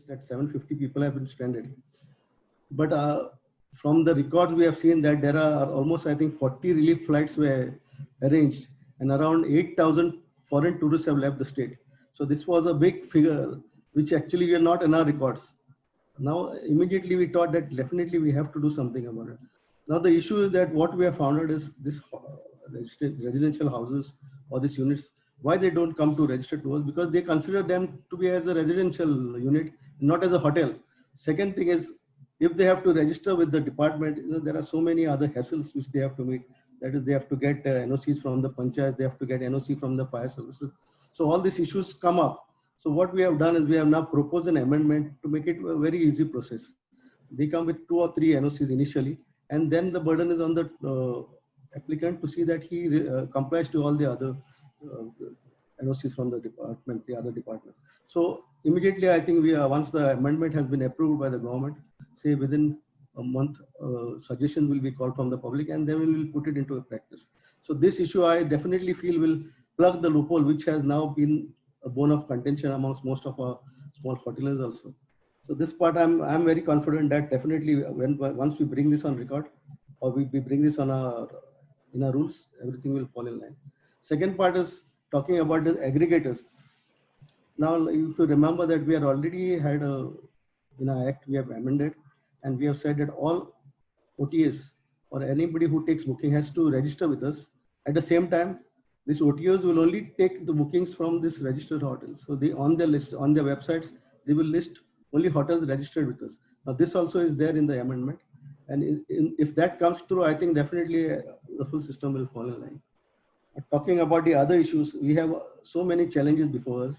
that 750 people have been stranded. But from the records, we have seen that there are almost, I think, 40 relief flights were arranged, and around 8,000 foreign tourists have left the state. So this was a big figure, which actually are not in our records. Now, immediately we thought that definitely we have to do something about it. Now, the issue is that what we have found out is this residential houses or these units, why they don't come to register to us, because they consider them to be as a residential unit, not as a hotel. Second thing is, if they have to register with the department, there are so many other hassles which they have to meet. That is, they have to get NOCs from the panchayat, they have to get NOC from the fire services. So all these issues come up. So what we have done is we have now proposed an amendment to make it a very easy process. They come with 2 or 3 NOCs initially, and then the burden is on the applicant to see that he complies to all the other NOCs from the department, the other department. So immediately, I think once the amendment has been approved by the government, say within a month, suggestions will be called from the public, and then we will put it into practice. So this issue, I definitely feel, will plug the loophole, which has now been a bone of contention amongst most of our small hoteliers also. So this part, I'm very confident that definitely once we bring this on record, or we bring this on in our rules, everything will fall in line. Second part is talking about the aggregators. Now, if you remember that we had already had in our act, we have amended, and we have said that all OTAs or anybody who takes booking has to register with us. At the same time, these OTAs will only take the bookings from this registered hotels. So they, on their list, on their websites, they will list only hotels registered with us. Now this also is there in the amendment. And if that comes through, I think definitely the full system will fall in line. Talking about the other issues, we have so many challenges before us,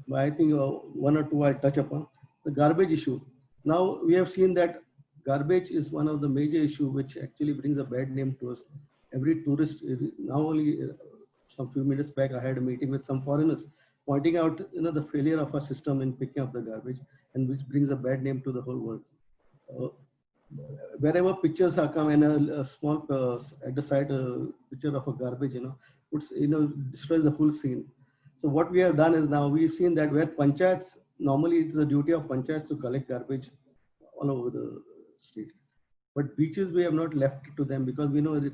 but I think 1 or 2 I'll touch upon. The garbage issue. Now we have seen that garbage is one of the major issues which actually brings a bad name to us. Every tourist, now only some few minutes back, I had a meeting with some foreigners pointing out, the failure of our system in picking up the garbage, and which brings a bad name to the whole world. Wherever pictures are come and a small at the side picture of a garbage, puts, destroys the whole scene. So what we have done is, now we've seen that where panchayats, normally it's the duty of panchayats to collect garbage all over the state, but beaches we have not left it to them, because we know it.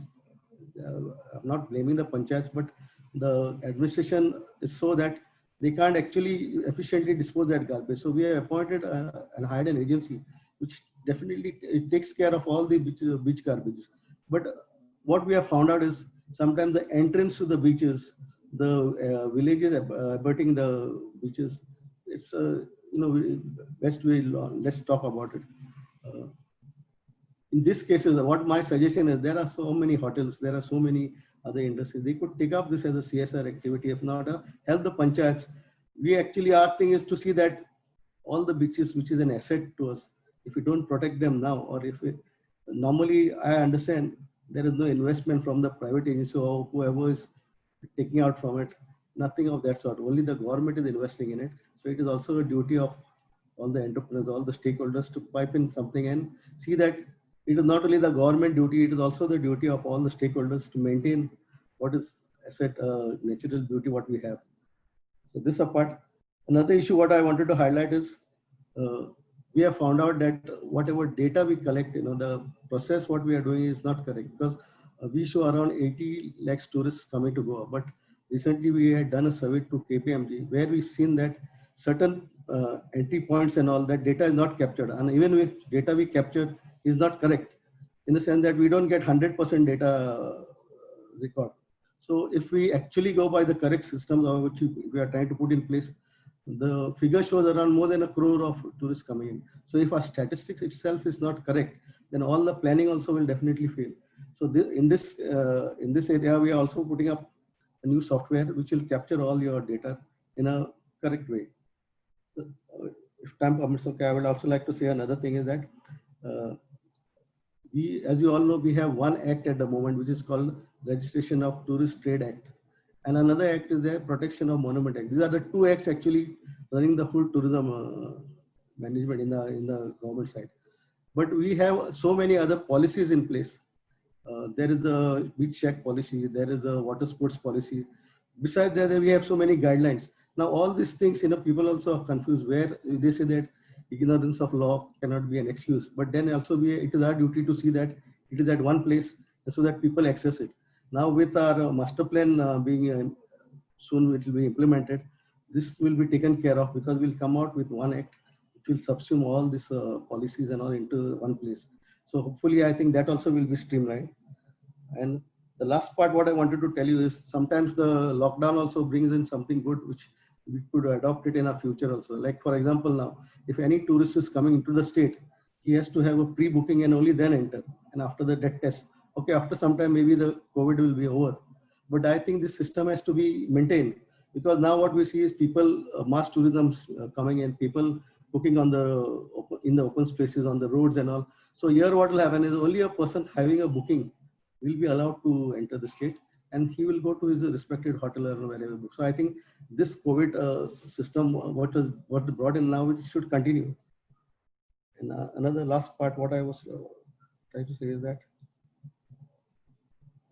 I'm not blaming the panchayats, but the administration is so that they can't actually efficiently dispose that garbage. So we have appointed and hired an agency which definitely it takes care of all the beach garbages. But what we have found out is sometimes the entrance to the beaches, the villages abutting the beaches, it's best way, let's talk about it. In this cases, what my suggestion is, there are so many hotels, there are so many other industries. They could take up this as a CSR activity, if not help the panchayats. We actually, our thing is to see that all the beaches, which is an asset to us, if we don't protect them now, or if we, normally I understand there is no investment from the private agency or whoever is taking out from it, nothing of that sort. Only the government is investing in it. So it is also a duty of all the entrepreneurs, all the stakeholders to pipe in something and see that it is not only the government duty, it is also the duty of all the stakeholders to maintain what is asset, natural beauty, what we have. So this apart, another issue what I wanted to highlight is we have found out that whatever data we collect, the process what we are doing is not correct, because we show around 80 lakhs tourists coming to Goa, but recently we had done a survey to KPMG where we've seen that certain entry points and all that data is not captured, and even if data we captured is not correct, in the sense that we don't get 100% data record. So if we actually go by the correct systems which we are trying to put in place, the figure shows around more than 1 crore of tourists coming in. So if our statistics itself is not correct, then all the planning also will definitely fail. So in this area, we are also putting up a new software which will capture all your data in a correct way. If time permits, okay, I would also like to say another thing is that we, as you all know, we have one act at the moment which is called Registration of Tourist Trade Act, and another act is the Protection of Monument Act. These are the 2 acts actually running the full tourism management in the government side. But we have so many other policies in place. There is a beach check policy, there is a water sports policy. Besides that, we have so many guidelines. Now all these things, people also are confused, where they say that ignorance of law cannot be an excuse, but then also it is our duty to see that it is at one place so that people access it. Now with our master plan being soon it will be implemented, this will be taken care of because we'll come out with one act. It will subsume all these policies and all into one place. So hopefully I think that also will be streamlined. And the last part, what I wanted to tell you is sometimes the lockdown also brings in something good, which we could adopt it in our future also. Like for example, now, if any tourist is coming into the state, he has to have a pre-booking and only then enter. And after the debt test, okay, after some time, maybe the COVID will be over. But I think this system has to be maintained because now what we see is people, mass tourism coming in, people booking on in the open spaces, on the roads and all. So here what will happen is only a person having a booking will be allowed to enter the state, and he will go to his respected hotel or wherever. So I think this COVID system, what brought in now, it should continue. And another last part, what I was trying to say is that,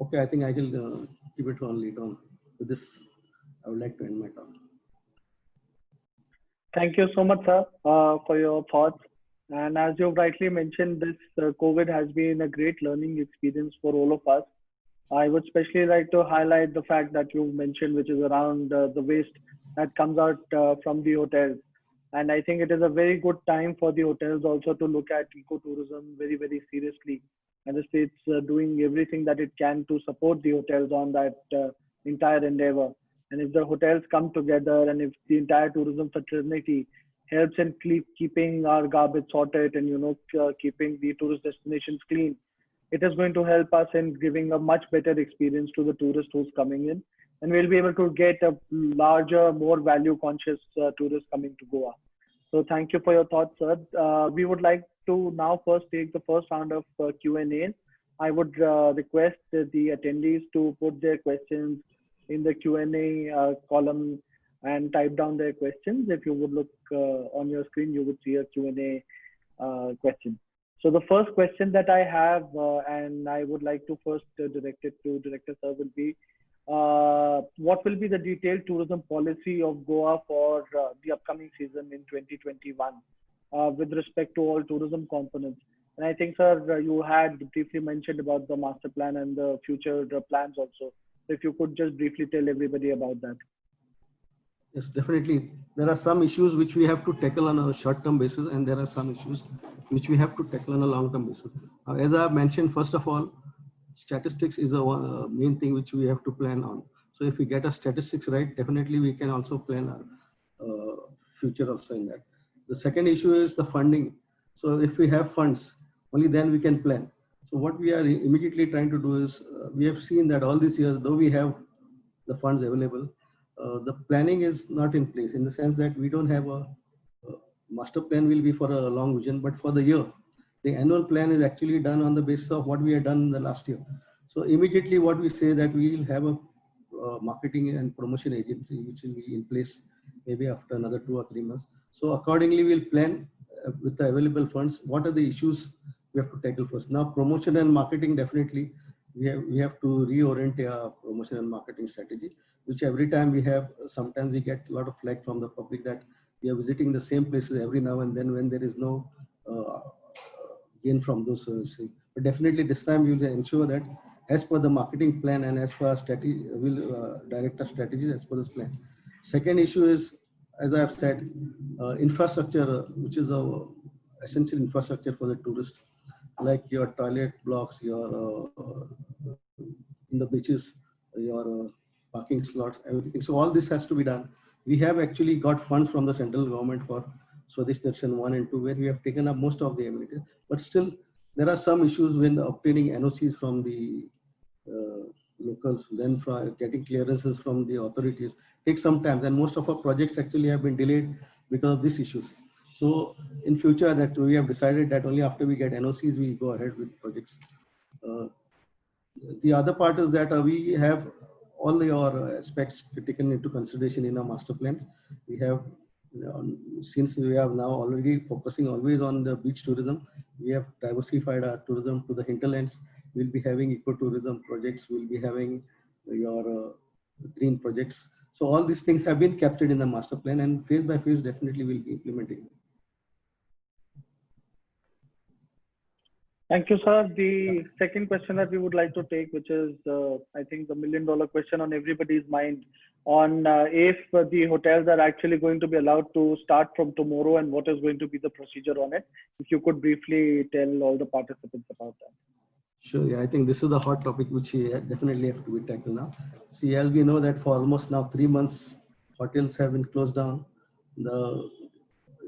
okay, I think I will keep it on later on. With this, I would like to end my talk. Thank you so much, sir, for your thoughts. And as you rightly mentioned, this COVID has been a great learning experience for all of us. I would especially like to highlight the fact that you mentioned, which is around the waste that comes out from the hotels. And I think it is a very good time for the hotels also to look at ecotourism very, very seriously. And the state's doing everything that it can to support the hotels on that entire endeavor. And if the hotels come together and if the entire tourism fraternity helps in keeping our garbage sorted and keeping the tourist destinations clean, it is going to help us in giving a much better experience to the tourist who's coming in, and we'll be able to get a larger, more value conscious tourist coming to Goa. So thank you for your thoughts, sir. We would like to now first take the first round of Q&A. I would request the attendees to put their questions in the Q&A column and type down their questions. If you would look on your screen, you would see a Q&A question. So the first question that I have, and I would like to first direct it to Director Sir, will be, what will be the detailed tourism policy of Goa for the upcoming season in 2021 with respect to all tourism components? And I think, sir, you had briefly mentioned about the master plan and the future plans also. So if you could just briefly tell everybody about that. Yes, definitely. There are some issues which we have to tackle on a short-term basis, and there are some issues which we have to tackle on a long-term basis. As I mentioned, first of all, statistics is a main thing which we have to plan on. So if we get our statistics right, definitely we can also plan our future also in that. The second issue is the funding. So if we have funds, only then we can plan. So what we are immediately trying to do is, we have seen that all these years, though we have the funds available, the planning is not in place, in the sense that we don't have a master plan will be for a long vision, but for the year. The annual plan is actually done on the basis of what we have done in the last year. So immediately what we say that we will have a marketing and promotion agency, which will be in place maybe after another 2 or 3 months. So accordingly, we'll plan with the available funds, what are the issues we have to tackle first. Now, promotion and marketing, definitely, we have to reorient our promotion and marketing strategy, which every time we have, sometimes we get a lot of flack from the public that we are visiting the same places every now and then when there is no gain from those services. But definitely this time we will ensure that as per the marketing plan and as per our strategy, we'll direct our strategies as per this plan. Second issue is, as I have said, infrastructure, which is a essential infrastructure for the tourist, like your toilet blocks, your in the beaches, your parking slots, everything. So all this has to be done. We have actually got funds from the central government for Swadesh Darshan 1 and 2, where we have taken up most of the amenities, but still there are some issues when obtaining NOCs from the locals, then for getting clearances from the authorities takes some time, and most of our projects actually have been delayed because of these issues. So in future, that we have decided that only after we get NOCs we go ahead with projects. The other part is that we have all your aspects taken into consideration in our master plans. We have, since we have now already focusing always on the beach tourism, we have diversified our tourism to the hinterlands. We'll be having ecotourism projects, we'll be having your green projects. So all these things have been captured in the master plan, and phase by phase definitely we'll be implementing. Thank you, sir. The second question that we would like to take, which is, I think, the million-dollar question on everybody's mind, on if the hotels are actually going to be allowed to start from tomorrow and what is going to be the procedure on it. If you could briefly tell all the participants about that. Sure. Yeah, I think this is the hot topic which we definitely have to be tackled now. See, as we know that for almost now 3 months, hotels have been closed down. The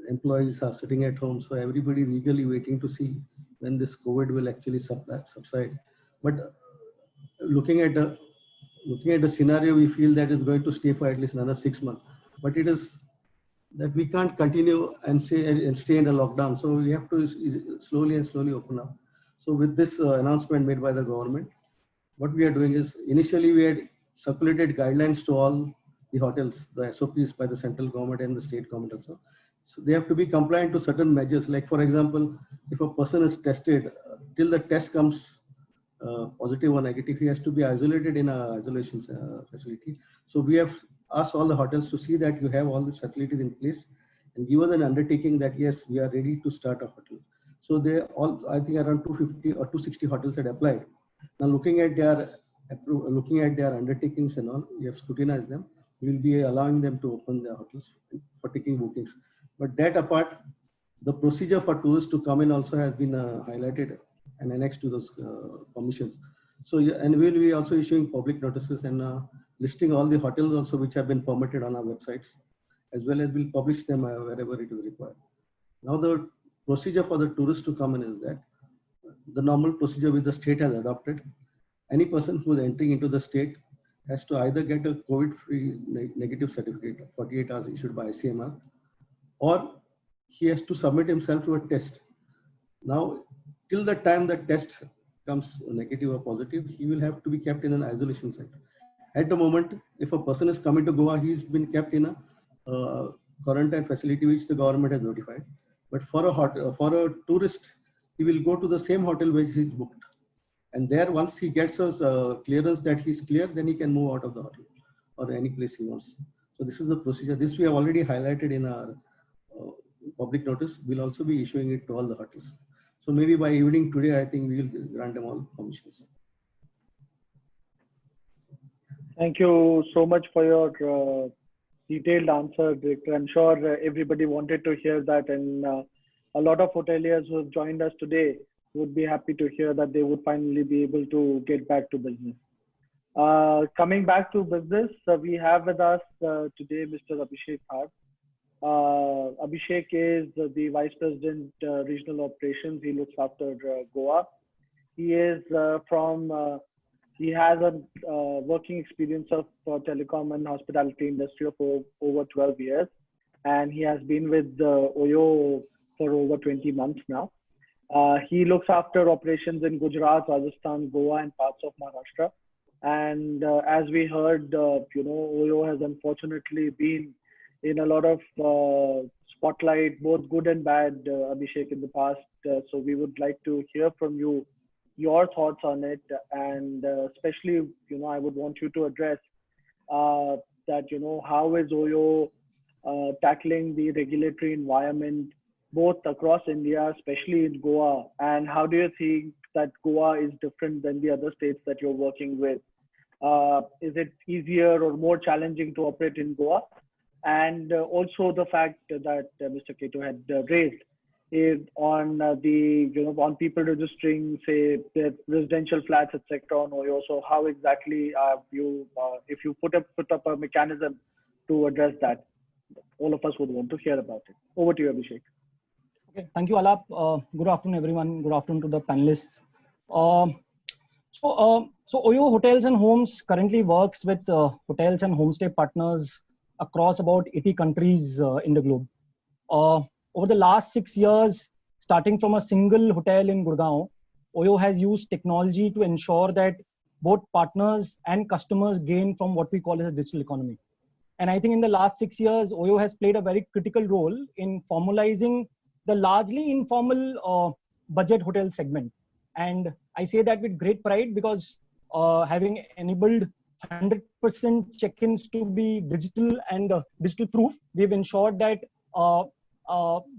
employees are sitting at home, so everybody is eagerly waiting to see when this COVID will actually subside. But looking at the scenario, we feel that it's going to stay for at least another 6 months. But it is that we can't continue and stay in a lockdown. So we have to slowly open up. So with this announcement made by the government, what we are doing is initially we had circulated guidelines to all the hotels, the SOPs by the central government and the state government also. So they have to be compliant to certain measures. Like for example, if a person is tested, till the test comes positive or negative, he has to be isolated in a isolation facility. So we have asked all the hotels to see that you have all these facilities in place and give us an undertaking that yes, we are ready to start a hotel. So they all, I think around 250 or 260 hotels had applied. Now looking at their undertakings and all, we have scrutinized them. We will be allowing them to open their hotels for taking bookings. But that apart, the procedure for tourists to come in also has been highlighted and annexed to those permissions. So, and we will be also issuing public notices and listing all the hotels also which have been permitted on our websites, as well as we'll publish them wherever it is required. Now, the procedure for the tourists to come in is that the normal procedure which the state has adopted. Any person who is entering into the state has to either get a COVID-free negative certificate, 48 hours issued by ICMR, or he has to submit himself to a test. Now, till the time the test comes negative or positive, he will have to be kept in an isolation center. At the moment, if a person is coming to Goa, he's been kept in a quarantine facility which the government has notified. But for a tourist, he will go to the same hotel which he's booked. And there, once he gets a clearance that he's clear, then he can move out of the hotel or any place he wants. So this is the procedure. This we have already highlighted in our public notice. We'll also be issuing it to all the hotels. So maybe by evening today, I think we will grant them all permissions. Thank you so much for your detailed answer, Director. I'm sure everybody wanted to hear that, and a lot of hoteliers who have joined us today would be happy to hear that they would finally be able to get back to business. Coming back to business, we have with us today Mr. Abhishek Bhat. Abhishek is the Vice President, Regional Operations. He looks after Goa. He is he has a working experience of telecom and hospitality industry for over 12 years. And he has been with OYO for over 20 months now. He looks after operations in Gujarat, Rajasthan, Goa, and parts of Maharashtra. And as we heard, OYO has unfortunately been in a lot of spotlight, both good and bad, Abhishek, in the past. So we would like to hear from you your thoughts on it, and especially, I would want you to address that, how is OYO tackling the regulatory environment both across India, especially in Goa, and how do you think that Goa is different than the other states that you're working with? Is it easier or more challenging to operate in Goa? And also the fact that Mr. Keto had raised is on on people registering, say, their residential flats, etc. on OYO. So how exactly you, if you put up a mechanism to address that? All of us would want to hear about it. Over to you, Abhishek. Okay, thank you, Alap. Good afternoon, everyone. Good afternoon to the panelists. So OYO Hotels and Homes currently works with hotels and homestay partners across about 80 countries in the globe. Over the last 6 years, starting from a single hotel in Gurgaon, OYO has used technology to ensure that both partners and customers gain from what we call as a digital economy. And I think in the last 6 years, OYO has played a very critical role in formalizing the largely informal budget hotel segment. And I say that with great pride because having enabled 100% check-ins to be digital and digital proof, we've ensured that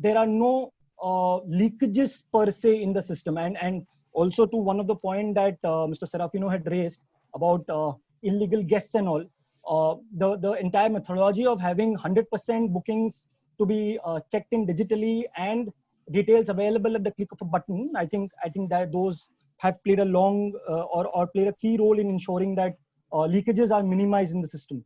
there are no leakages per se in the system. And also to one of the point that Mr. Serafino had raised about illegal guests and all. The entire methodology of having 100% bookings to be checked in digitally and details available at the click of a button. I think that those have played a long or played a key role in ensuring that leakages are minimized in the system.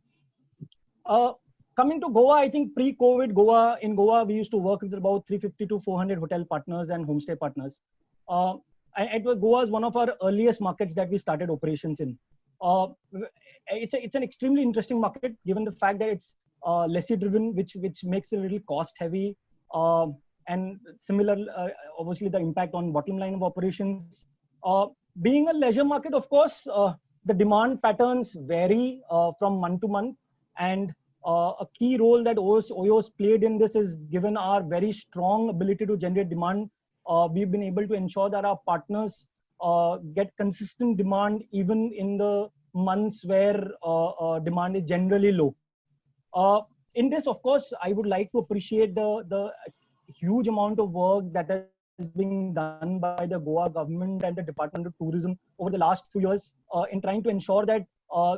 Coming to Goa, I think pre-COVID, in Goa, we used to work with about 350 to 400 hotel partners and homestay partners. Goa is one of our earliest markets that we started operations in. It's an extremely interesting market given the fact that it's lessee driven, which makes it a little cost heavy, and similar, obviously the impact on bottom line of operations. Being a leisure market, of course, the demand patterns vary from month to month, and a key role that OYOS played in this is, given our very strong ability to generate demand, we've been able to ensure that our partners get consistent demand even in the months where demand is generally low. In this, of course, I would like to appreciate the huge amount of work that has been done by the Goa government and the Department of Tourism over the last few years in trying to ensure that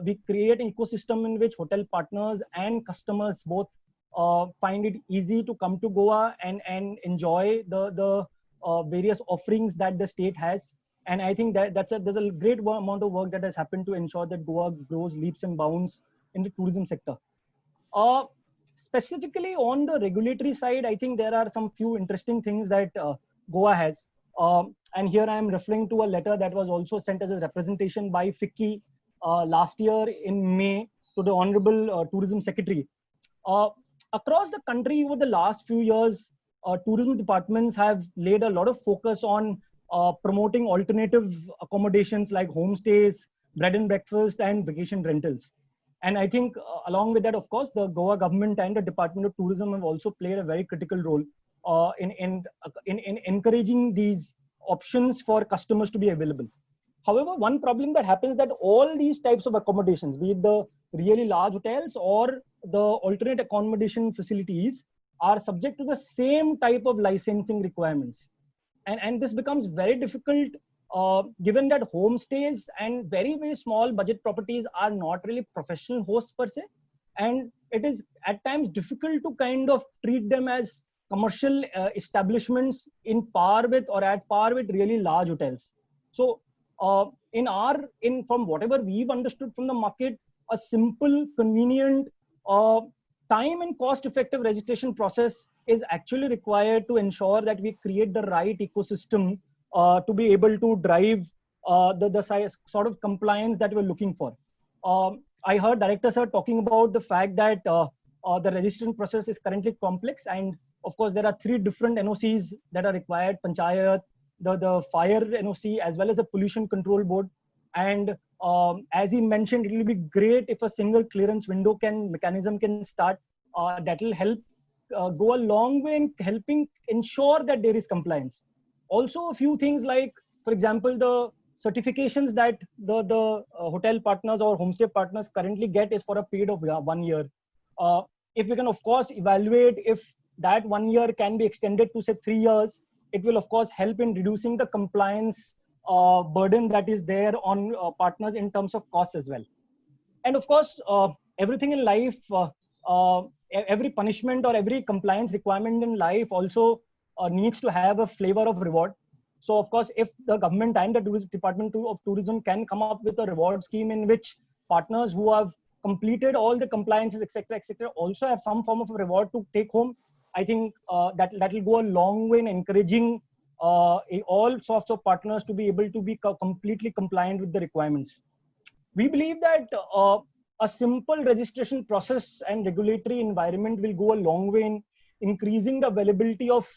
we create an ecosystem in which hotel partners and customers both find it easy to come to Goa and enjoy the various offerings that the state has. And I think that there's a great amount of work that has happened to ensure that Goa grows leaps and bounds in the tourism sector. Specifically on the regulatory side, I think there are some few interesting things that Goa has. And here I am referring to a letter that was also sent as a representation by FICCI last year in May to the Honorable Tourism Secretary. Across the country over the last few years, tourism departments have laid a lot of focus on promoting alternative accommodations like homestays, bread and breakfast, and vacation rentals. And I think along with that, of course, the Goa government and the Department of Tourism have also played a very critical role in encouraging these options for customers to be available. However, one problem that happens that all these types of accommodations, be it the really large hotels or the alternate accommodation facilities, are subject to the same type of licensing requirements. And this becomes very difficult given that homestays and very, very small budget properties are not really professional hosts per se. And it is at times difficult to kind of treat them as commercial establishments in par with or at par with really large hotels. So from whatever we've understood from the market, a simple, convenient, time and cost effective registration process is actually required to ensure that we create the right ecosystem to be able to drive the sort of compliance that we're looking for. I heard Director Sir talking about the fact that the registration process is currently complex, and of course there are 3 different NOCs that are required: Panchayat, the fire NOC, as well as the pollution control board. And as he mentioned, it will be great if a single clearance window mechanism can start. That will help go a long way in helping ensure that there is compliance. Also, a few things like, for example, the certifications that the hotel partners or homestay partners currently get is for a period of 1 year. If we can, of course, evaluate if that 1 year can be extended to say 3 years, it will, of course, help in reducing the compliance burden that is there on partners in terms of cost as well. And of course, everything in life, every punishment or every compliance requirement in life also needs to have a flavor of reward. So of course, if the government and the Department of Tourism can come up with a reward scheme in which partners who have completed all the compliances, etc., also have some form of a reward to take home, I think that will go a long way in encouraging all sorts of partners to be able to be completely compliant with the requirements. We believe that a simple registration process and regulatory environment will go a long way in increasing the availability of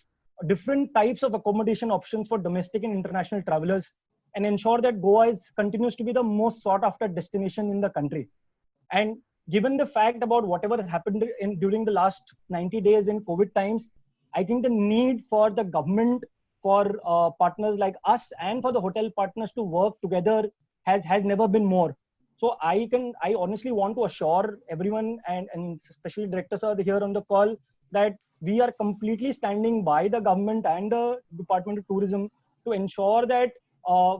different types of accommodation options for domestic and international travelers, and ensure that Goa continues to be the most sought after destination in the country. And given the fact about whatever has happened during the last 90 days in COVID times, I think the need for the government, for partners like us, and for the hotel partners to work together has never been more. So I honestly want to assure everyone, and especially Director Sir here on the call, that we are completely standing by the government and the Department of Tourism to ensure that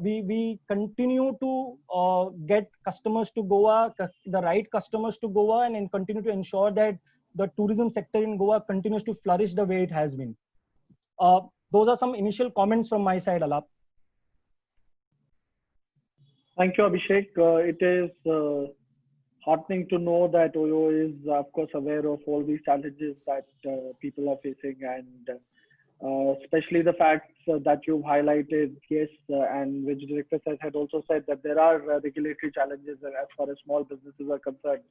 we continue to get customers to Goa, the right customers to Goa, and continue to ensure that the tourism sector in Goa continues to flourish the way it has been. Those are some initial comments from my side, Alap. Thank you, Abhishek. It is heartening to know that OYO is, of course, aware of all these challenges that people are facing, and especially the facts that you've highlighted, yes, and which Director had also said that there are regulatory challenges as far as small businesses are concerned.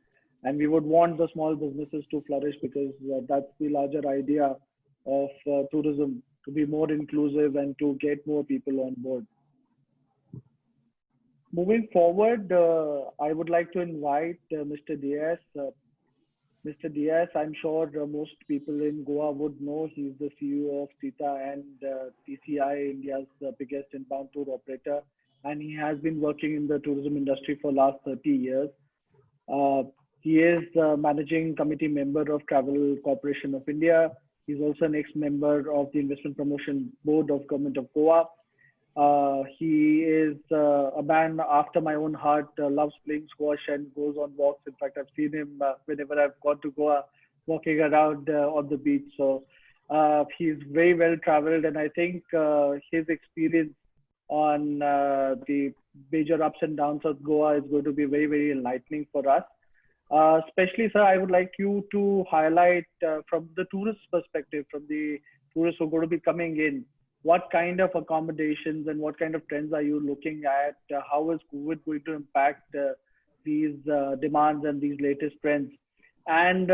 And we would want the small businesses to flourish, because that's the larger idea of tourism, to be more inclusive and to get more people on board. Moving forward, I would like to invite Mr. Diaz. Mr. Diaz, I'm sure most people in Goa would know. He's the CEO of SITA and TCI, India's biggest inbound tour operator. And he has been working in the tourism industry for the last 30 years. He is managing committee member of Travel Corporation of India. He's also an ex-member of the Investment Promotion Board of Government of Goa. He is a man after my own heart, loves playing squash and goes on walks. In fact, I've seen him whenever I've gone to Goa, walking around on the beach. So he's very well traveled, and I think his experience on the major ups and downs of Goa is going to be very, very enlightening for us. Especially, sir, I would like you to highlight from the tourist perspective, from the tourists who are going to be coming in, what kind of accommodations and what kind of trends are you looking at? How is COVID going to impact these demands and these latest trends? And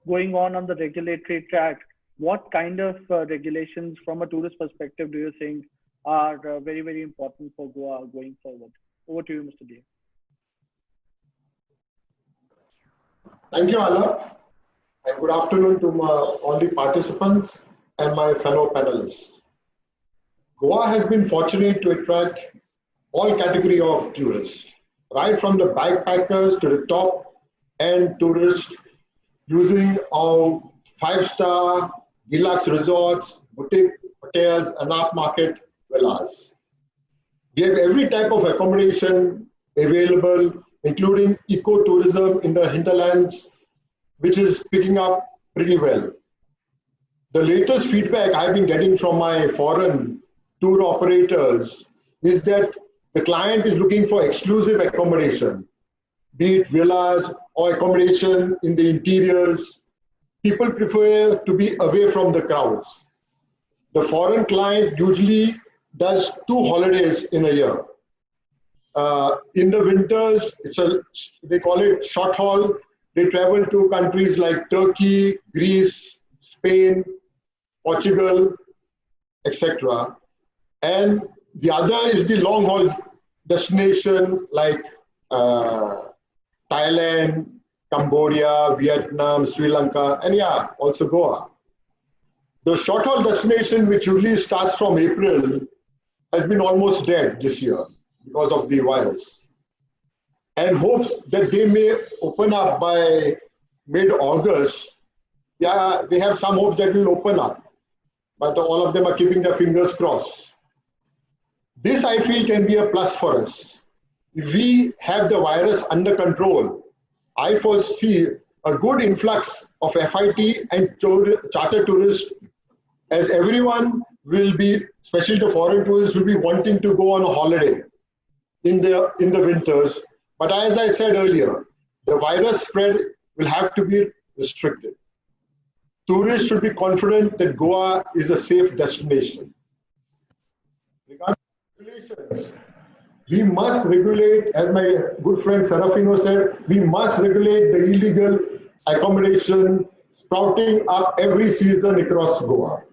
going on the regulatory track, what kind of regulations from a tourist perspective do you think are very, very important for Goa going forward? Over to you, Mr. D. Thank you, Alap, and good afternoon to all the participants and my fellow panelists. Goa has been fortunate to attract all category of tourists, right from the backpackers to the top-end tourists using our 5-star deluxe resorts, boutique hotels, and upmarket villas. We have every type of accommodation available, including eco-tourism in the hinterlands, which is picking up pretty well. The latest feedback I've been getting from my foreign tour operators is that the client is looking for exclusive accommodation, be it villas or accommodation in the interiors. People prefer to be away from the crowds. The foreign client usually does 2 holidays in a year. In the winters, they call it short haul. They travel to countries like Turkey, Greece, Spain, Portugal, etc. And the other is the long haul destination like Thailand, Cambodia, Vietnam, Sri Lanka, and yeah, also Goa. The short haul destination, which usually starts from April, has been almost dead this year because of the virus, and hopes that they may open up by mid-August. Yeah, they have some hopes that will open up, but all of them are keeping their fingers crossed. This, I feel, can be a plus for us. If we have the virus under control, I foresee a good influx of FIT and charter tourists, as everyone will be, especially the foreign tourists, will be wanting to go on a holiday in the winters. But as I said earlier, the virus spread will have to be restricted. Tourists should be confident that Goa is a safe destination. Regarding regulations, we must regulate, as my good friend Serafino said, we must regulate the illegal accommodation sprouting up every season across Goa.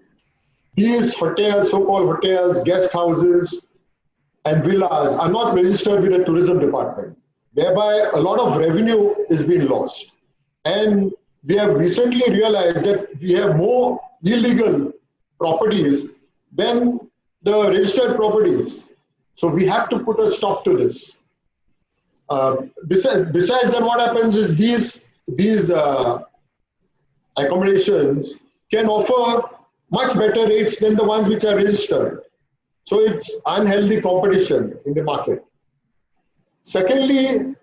These hotels, so-called hotels, guest houses, and villas are not registered with the tourism department. Thereby, a lot of revenue is being lost. And we have recently realized that we have more illegal properties than the registered properties. So we have to put a stop to this. Besides that, what happens is these accommodations can offer much better rates than the ones which are registered. So it's unhealthy competition in the market. Secondly,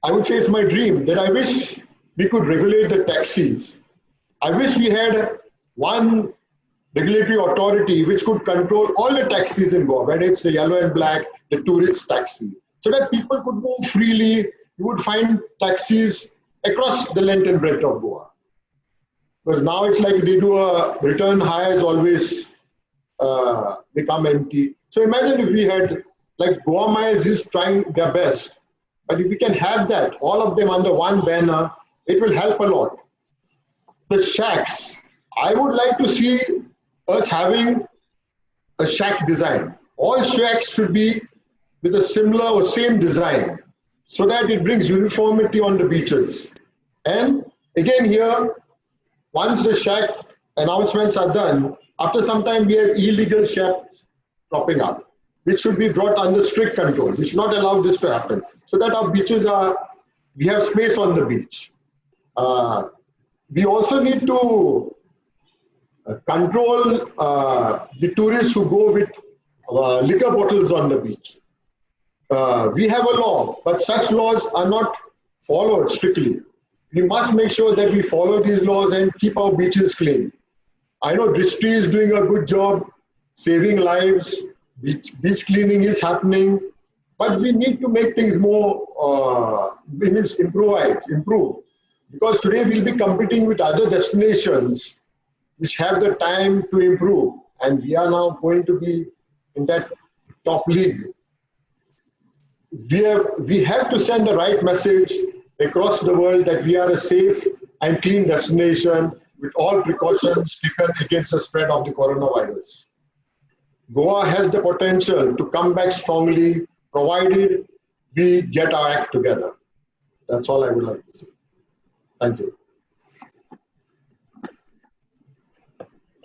I would say it's my dream that I wish we could regulate the taxis. I wish we had one regulatory authority which could control all the taxis in Goa, whether it's the yellow and black, the tourist taxi, so that people could move freely. You would find taxis across the length and breadth of Goa. Because now it's like they do a return hires always they come empty. So imagine if we had, like Goa Miles is trying their best, but if we can have that, all of them under one banner, it will help a lot. The shacks, I would like to see us having a shack design. All shacks should be with a similar or same design so that it brings uniformity on the beaches. And again here, once the shack announcements are done, after some time we have illegal shacks cropping up, which should be brought under strict control. We should not allow this to happen so that our beaches we have space on the beach. We also need to control the tourists who go with liquor bottles on the beach. We have a law, but such laws are not followed strictly. We must make sure that we follow these laws and keep our beaches clean. I know Drishti is doing a good job saving lives, beach cleaning is happening, but we need to make things more, improve. Because today we'll be competing with other destinations which have the time to improve, and we are now going to be in that top league. We have to send the right message across the world that we are a safe and clean destination with all precautions taken against the spread of the coronavirus. Goa has the potential to come back strongly, provided we get our act together. That's all I would like to say. Thank you.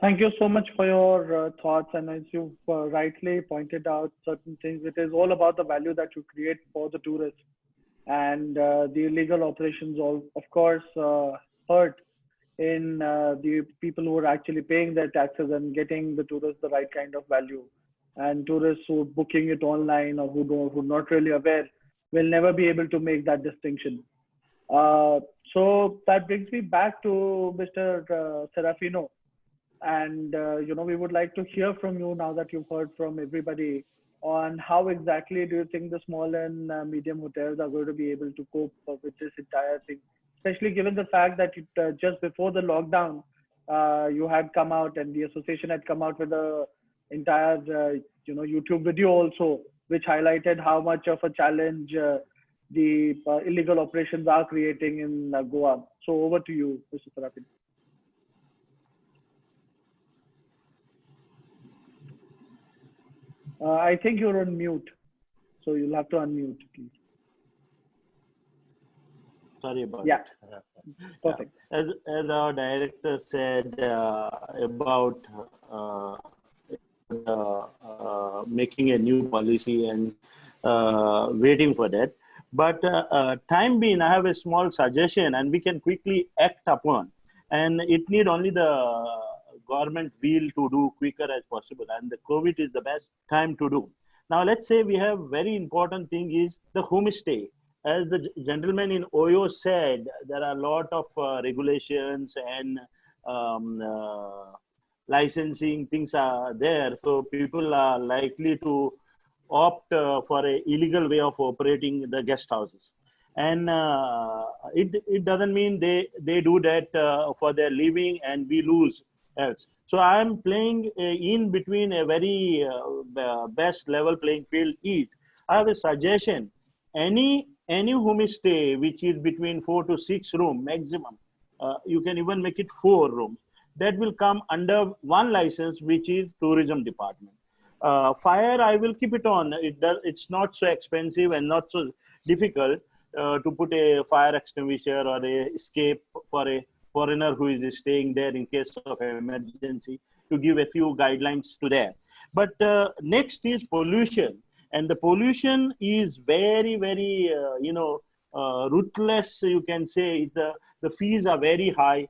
Thank you so much for your thoughts. And as you've rightly pointed out certain things, it is all about the value that you create for the tourists. And the illegal operations, of course, hurt in the people who are actually paying their taxes and getting the tourists the right kind of value. And tourists who are booking it online or who are not really aware will never be able to make that distinction. So that brings me back to Mr. Serafino. And we would like to hear from you now that you've heard from everybody on how exactly do you think the small and medium hotels are going to be able to cope with this entire thing, especially given the fact that just before the lockdown, you had come out and the association had come out with the entire YouTube video also, which highlighted how much of a challenge the illegal operations are creating in Goa. So over to you, Mr. Serafino. I think you're on mute, so you'll have to unmute, please. Sorry about that. Perfect. As our director said about making a new policy and waiting for that. But time being, I have a small suggestion and we can quickly act upon. And it need only the government will to do quicker as possible, and the COVID is the best time to do. Now let's say we have very important thing is the homestay. As the gentleman in Oyo said, there are a lot of regulations and licensing things are there, so people are likely to opt for a illegal way of operating the guest houses. And it doesn't mean they do that for their living and we lose else. So I am playing in between a very best level playing field is. I have a suggestion. Any homestay which is between 4 to 6 room maximum, you can even make it 4 rooms. That will come under one license, which is tourism department. Fire, I will keep it on. It's not so expensive and not so difficult to put a fire extinguisher or a escape for a foreigner who is staying there in case of emergency, to give a few guidelines to that. But next is pollution. And the pollution is very, very, ruthless, you can say. The fees are very high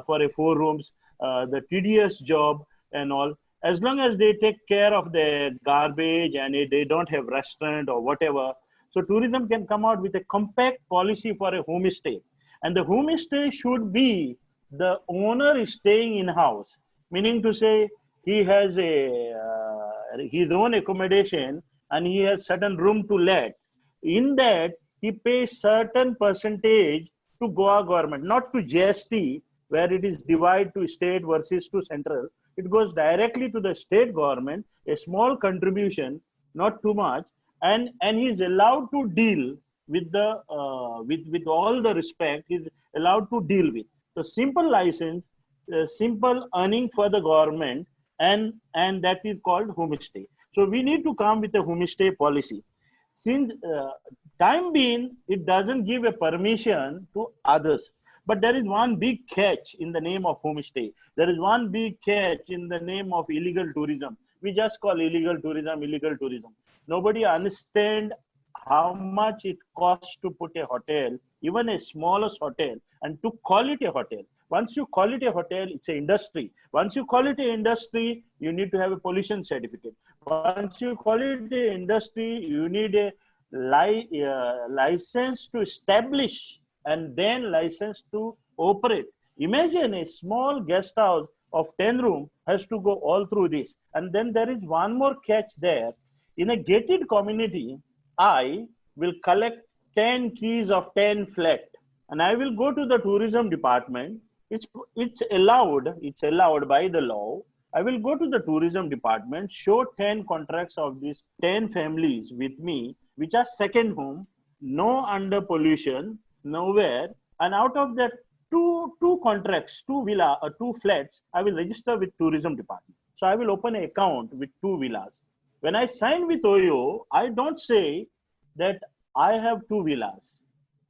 for a 4 rooms, the tedious job and all. as long as they take care of their garbage and they don't have restaurant or whatever. So tourism can come out with a compact policy for a homestay. And the homestay should be the owner is staying in house, meaning to say he has his own accommodation and he has certain room to let. In that, he pays certain percentage to Goa government, not to GST, where it is divided to state versus to central. It goes directly to the state government, a small contribution, not too much, and he is allowed to deal with the with all the respect. He is allowed to deal with the simple license, simple earning for the government, and that is called homestay. So we need to come with a homestay policy. Since time being, it doesn't give a permission to others. But there is one big catch in the name of homestay. There is one big catch in the name of illegal tourism. We just call illegal tourism, illegal tourism. Nobody understands how much it costs to put a hotel, even a smallest hotel, and to call it a hotel. Once you call it a hotel, it's an industry. Once you call it an industry, you need to have a pollution certificate. Once you call it an industry, you need a license to establish and then license to operate. Imagine a small guest house of 10 rooms has to go all through this. And then there is one more catch there. In a gated community, I will collect 10 keys of 10 flat and I will go to the tourism department. It's allowed by the law. I will go to the tourism department, show 10 contracts of these 10 families with me, which are second home, no under pollution, nowhere. And out of that two contracts, two flats, I will register with tourism department. So I will open an account with 2 villas. When I sign with OYO, I don't say that I have 2 villas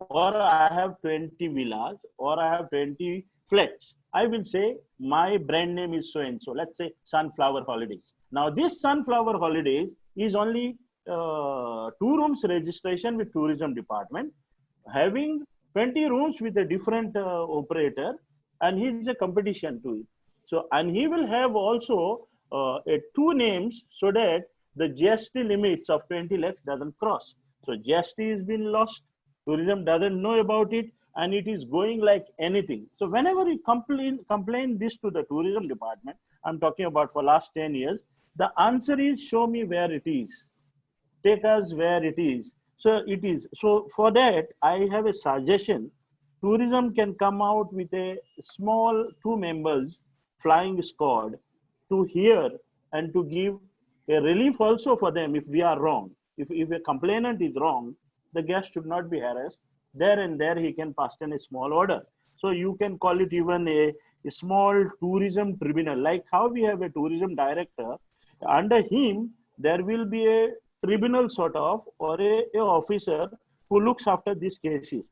or I have 20 villas or I have 20 flats. I will say my brand name is so-and-so. Let's say Sunflower Holidays. Now this Sunflower Holidays is only 2 rooms registration with tourism department, having 20 rooms with a different operator, and he is a competition to it. So, and he will have also 2 names so that the GST limits of 20 lakhs doesn't cross. So GST has been lost, tourism doesn't know about it, and it is going like anything. So whenever you complain this to the tourism department, I'm talking about for last 10 years, the answer is show me where it is. Take us where it is. So it is. So for that, I have a suggestion. Tourism can come out with a small 2 members flying squad to hear and to give a relief also for them if we are wrong. If a complainant is wrong, the guest should not be harassed. There and there he can pass in a small order. So you can call it even a small tourism tribunal, like how we have a tourism director. Under him, there will be a tribunal sort of, or a officer who looks after these cases.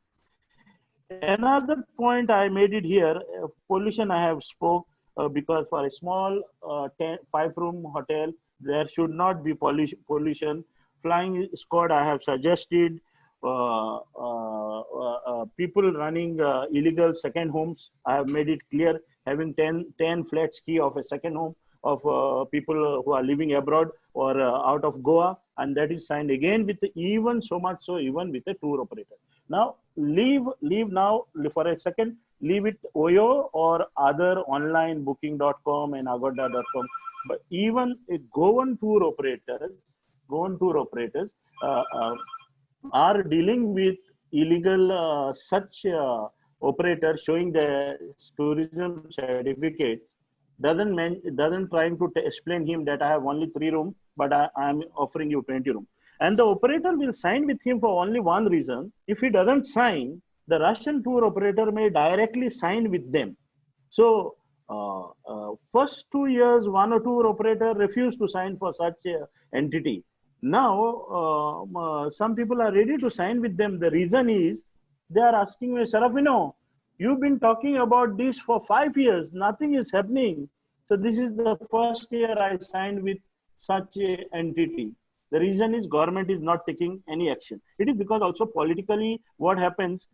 Another point I made it here, pollution I have spoke, because for a small 5-room hotel, there should not be pollution. Flying squad I have suggested, people running illegal second homes, I have made it clear, having 10 flats key of a second home of people who are living abroad or out of Goa, and that is signed again with even so much so even with a tour operator. Now leave now for a second, leave it OYO or other online booking.com and agoda.com, but even a Goan tour operators are dealing with illegal such operators showing the tourism certificate, doesn't trying to explain him that I have only 3 rooms, but I am offering you 20 rooms. And the operator will sign with him for only one reason. If he doesn't sign, the Russian tour operator may directly sign with them. So first 2 years, one or two operator refused to sign for such entity. Now, some people are ready to sign with them. The reason is they are asking me, Serafino, you've been talking about this for 5 years. Nothing is happening. So this is the first year I signed with such a entity. The reason is government is not taking any action. It is because also politically what happens,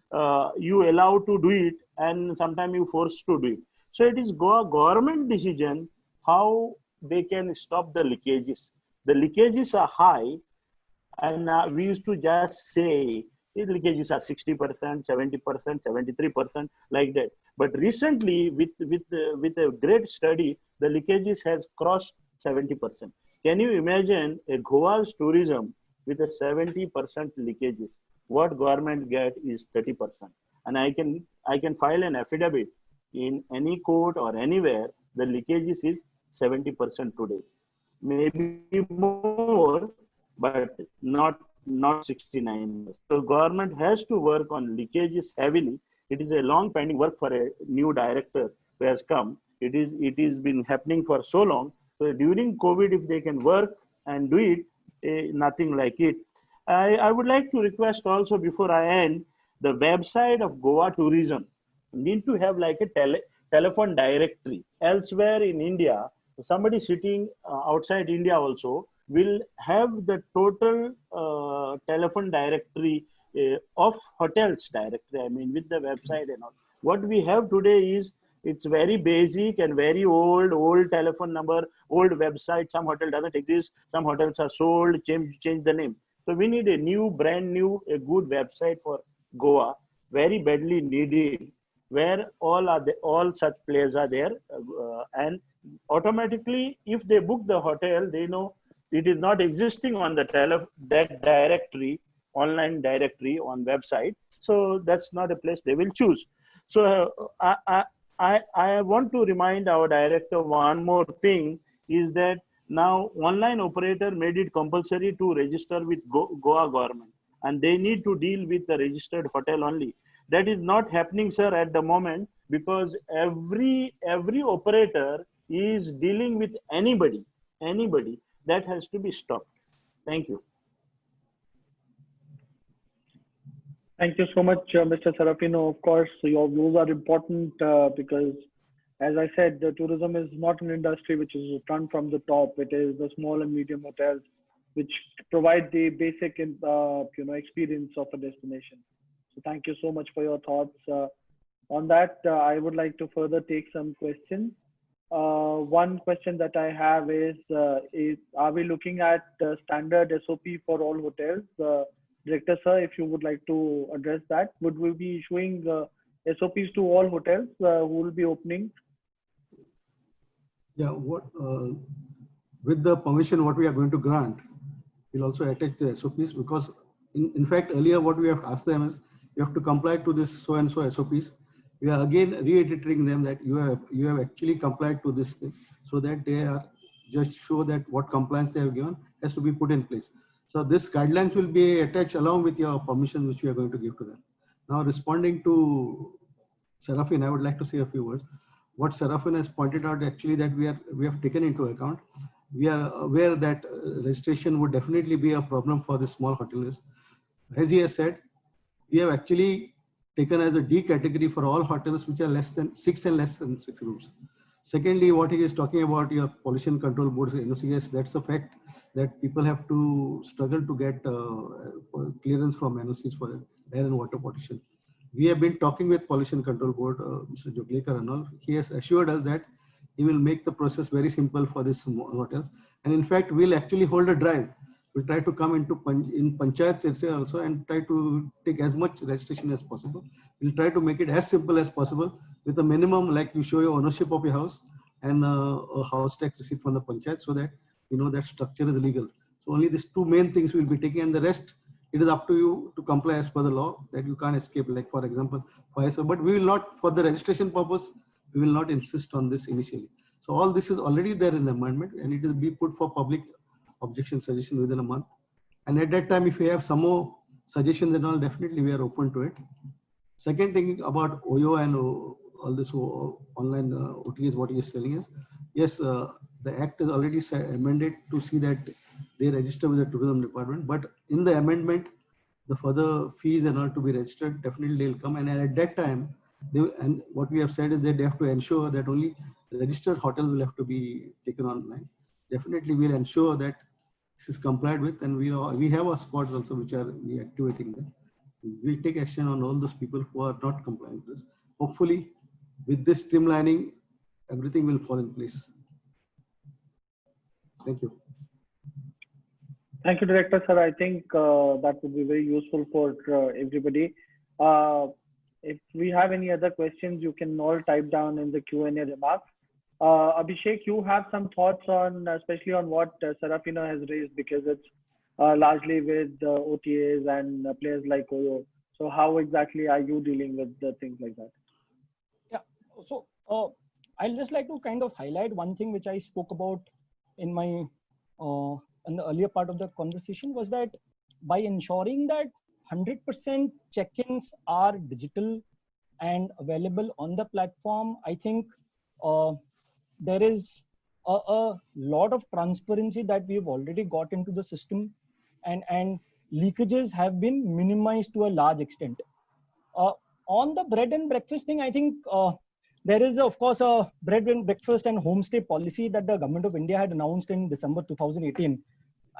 you allow to do it and sometimes you force to do it. So it is government decision how they can stop the leakages. The leakages are high, and we used to just say the leakages are 60%, 70%, 73%, like that. But recently, with a great study, the leakages has crossed 70%. Can you imagine a Goa's tourism with a 70% leakages? What government get is 30%, and I can file an affidavit in any court or anywhere. The leakages is 70% today, maybe more, but not 69. So government has to work on leakages heavily. It is a long pending work for a new director who has come. It is been happening for so long. So during COVID, if they can work and do it, nothing like it. I would like to request also before I end, the website of Goa Tourism need to have like a telephone directory. Elsewhere in India, somebody sitting outside India also will have the total telephone directory of hotels directory. I mean, with the website and all. What we have today is it's very basic and very old telephone number, old website. Some hotel doesn't exist. Some hotels are sold, change the name. So we need a new, brand new, a good website for Goa, very badly needed, where all such players are there, and automatically, if they book the hotel, they know it is not existing on the that directory, online directory on website. So that's not a place they will choose. So I want to remind our director one more thing is that now online operator made it compulsory to register with Goa government, and they need to deal with the registered hotel only. That is not happening, sir, at the moment, because every operator is dealing with anybody. That has to be stopped. Thank you. Thank you so much, Mr. Serafino. Of course, your views are important because, as I said, the tourism is not an industry which is run from the top. It is the small and medium hotels which provide the basic, experience of a destination. So, thank you so much for your thoughts on that. I would like to further take some questions. One question that I have is are we looking at standard SOP for all hotels? Director sir, if you would like to address that, would we be issuing SOPs to all hotels who will be opening? Yeah, with the permission what we are going to grant, we'll also attach the SOPs, because in fact earlier what we have asked them is you have to comply to this so and so SOPs. We are again reiterating them that you have actually complied to this thing, so that they are just show that what compliance they have given has to be put in place. So this guidelines will be attached along with your permission, which we are going to give to them. Now, responding to Serafin, I would like to say a few words. What Serafin has pointed out, actually, that we have taken into account. We are aware that registration would definitely be a problem for the small hoteliers. As he has said, we have actually taken as a D category for all hotels which are less than 6 and less than 6 rooms. Secondly, what he is talking about your pollution control boards, NOCs, that's a fact that people have to struggle to get clearance from NOCs for air and water pollution. We have been talking with pollution control board, Mr. Joglekar and all. He has assured us that he will make the process very simple for these hotels. And in fact, we'll actually hold a drive. We'll try to come into in panchayats also and try to take as much registration as possible. We'll try to make it as simple as possible with a minimum, like you show your ownership of your house and a house tax receipt from the panchayat, so that you know that structure is legal. So only these two main things we'll be taking, and the rest it is up to you to comply as per the law, that you can't escape. Like for example, but we will not, for the registration purpose, we will not insist on this initially. So all this is already there in the amendment, and it will be put for public objection suggestion within a month. And at that time, if we have some more suggestions and all, definitely we are open to it. Second thing about OYO and all this online OTAs, what he is telling is, yes, the act is already amended to see that they register with the tourism department, but in the amendment, the further fees and all to be registered, definitely they'll come. And at that time, and what we have said is that they have to ensure that only registered hotels will have to be taken online. Definitely we'll ensure that this is complied with, and we have our squads also which are activating them. We'll take action on all those people who are not compliant with this. Hopefully, with this streamlining, everything will fall in place. Thank you. Thank you, Director Sir. I think that would be very useful for everybody. If we have any other questions, you can all type down in the Q&A remarks. Abhishek, you have some thoughts on, especially on what Serafino has raised, because it's largely with OTAs and players like Oyo. So how exactly are you dealing with things like that? Yeah. So I'll just like to kind of highlight one thing which I spoke about in my in the earlier part of the conversation, was that by ensuring that 100% check-ins are digital and available on the platform, I think there is a lot of transparency that we've already got into the system, and leakages have been minimized to a large extent. On the bread and breakfast thing, I think there is, of course, a bread and breakfast and homestay policy that the government of India had announced in December 2018.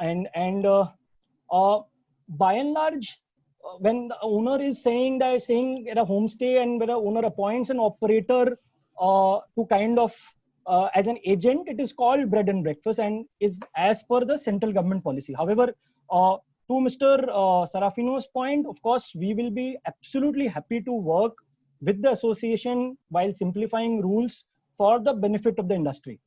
And by and large, when the owner is saying at a homestay, and when the owner appoints an operator to kind of as an agent, it is called bread and breakfast and is as per the central government policy. However, to Mr. Serafino's point, of course, we will be absolutely happy to work with the association while simplifying rules for the benefit of the industry.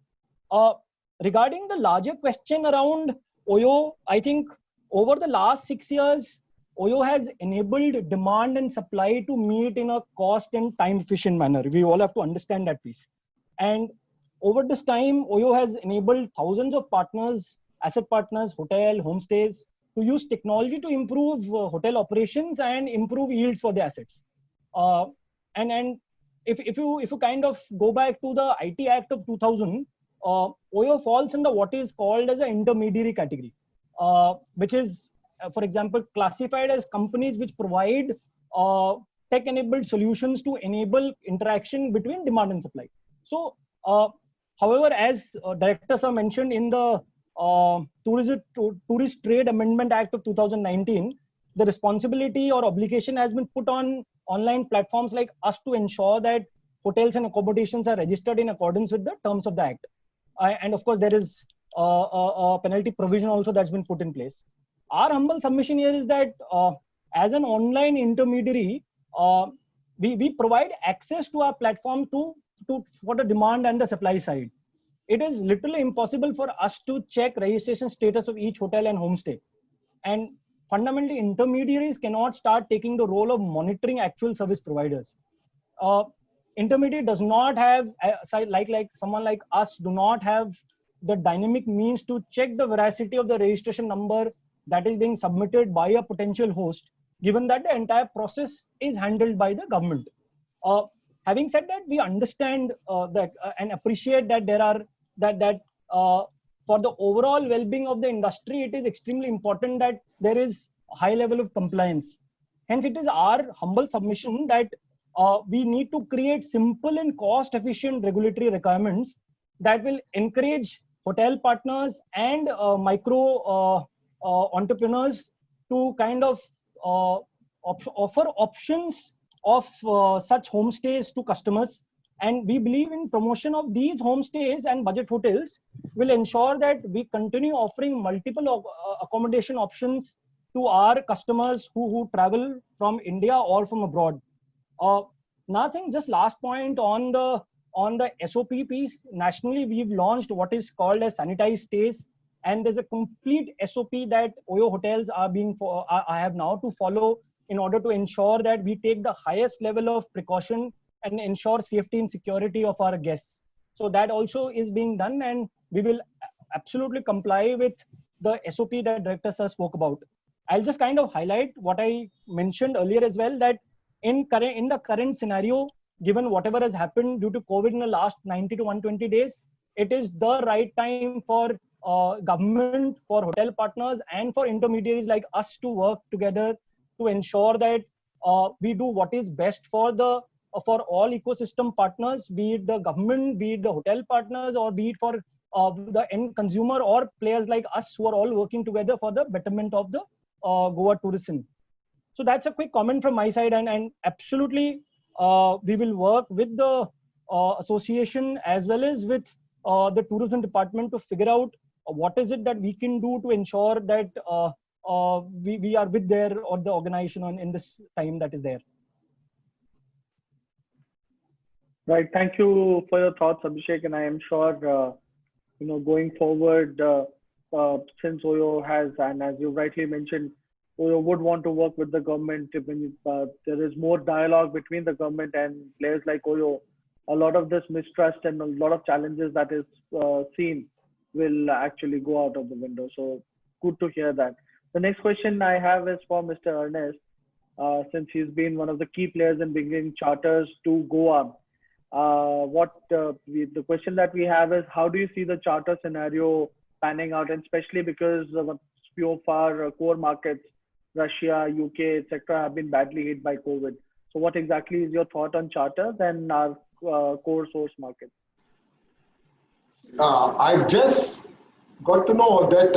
Regarding the larger question around Oyo, I think over the last 6 years, Oyo has enabled demand and supply to meet in a cost and time efficient manner. We all have to understand that piece. And over this time, Oyo has enabled thousands of partners, asset partners, hotel, homestays, to use technology to improve hotel operations and improve yields for the assets. And if you kind of go back to the IT Act of 2000, Oyo falls under what is called as an intermediary category, which is, for example, classified as companies which provide tech-enabled solutions to enable interaction between demand and supply. So, however, as Director Sir mentioned in the Tourist Trade Amendment Act of 2019, the responsibility or obligation has been put on online platforms like us to ensure that hotels and accommodations are registered in accordance with the terms of the Act. And of course, there is a penalty provision also that's been put in place. Our humble submission here is that as an online intermediary, we provide access to our platform for the demand and the supply side. It is literally impossible for us to check registration status of each hotel and homestay. And fundamentally, intermediaries cannot start taking the role of monitoring actual service providers. Intermediary does not have, like someone like us, do not have the dynamic means to check the veracity of the registration number that is being submitted by a potential host, given that the entire process is handled by the government. Having said that, we understand that and appreciate that there are for the overall well-being of the industry, it is extremely important that there is a high level of compliance. Hence, it is our humble submission that we need to create simple and cost-efficient regulatory requirements that will encourage hotel partners and micro entrepreneurs to kind of offer options of such homestays to customers. And we believe in promotion of these homestays and budget hotels will ensure that we continue offering multiple accommodation options to our customers who travel from India or from abroad. Nothing, just last point on the SOP piece. Nationally, we've launched what is called as sanitized stays, and there's a complete SOP that Oyo hotels I have now to follow in order to ensure that we take the highest level of precaution and ensure safety and security of our guests. So that also is being done, and we will absolutely comply with the SOP that Director Sir spoke about. I'll just kind of highlight what I mentioned earlier as well, that in the current scenario, given whatever has happened due to COVID in the last 90 to 120 days, it is the right time for government, for hotel partners, and for intermediaries like us to work together to ensure that we do what is best for all ecosystem partners, be it the government, be it the hotel partners, or be it for the end consumer or players like us who are all working together for the betterment of the Goa tourism. So that's a quick comment from my side, and absolutely we will work with the association as well as with the tourism department to figure out what is it that we can do to ensure that we are with there or the organization in this time that is there? Right. Thank you for your thoughts, Abhishek. And I am sure, going forward, since OYO has, and as you rightly mentioned, OYO would want to work with the government. When there is more dialogue between the government and players like OYO, a lot of this mistrust and a lot of challenges that is seen will actually go out of the window. So good to hear that. The next question I have is for Mr. Ernest, since he's been one of the key players in bringing charters to Goa. The question that we have is, how do you see the charter scenario panning out, and especially because of a few of our core markets, Russia, UK, etc., have been badly hit by COVID. So what exactly is your thought on charters and our core source markets? I've just got to know that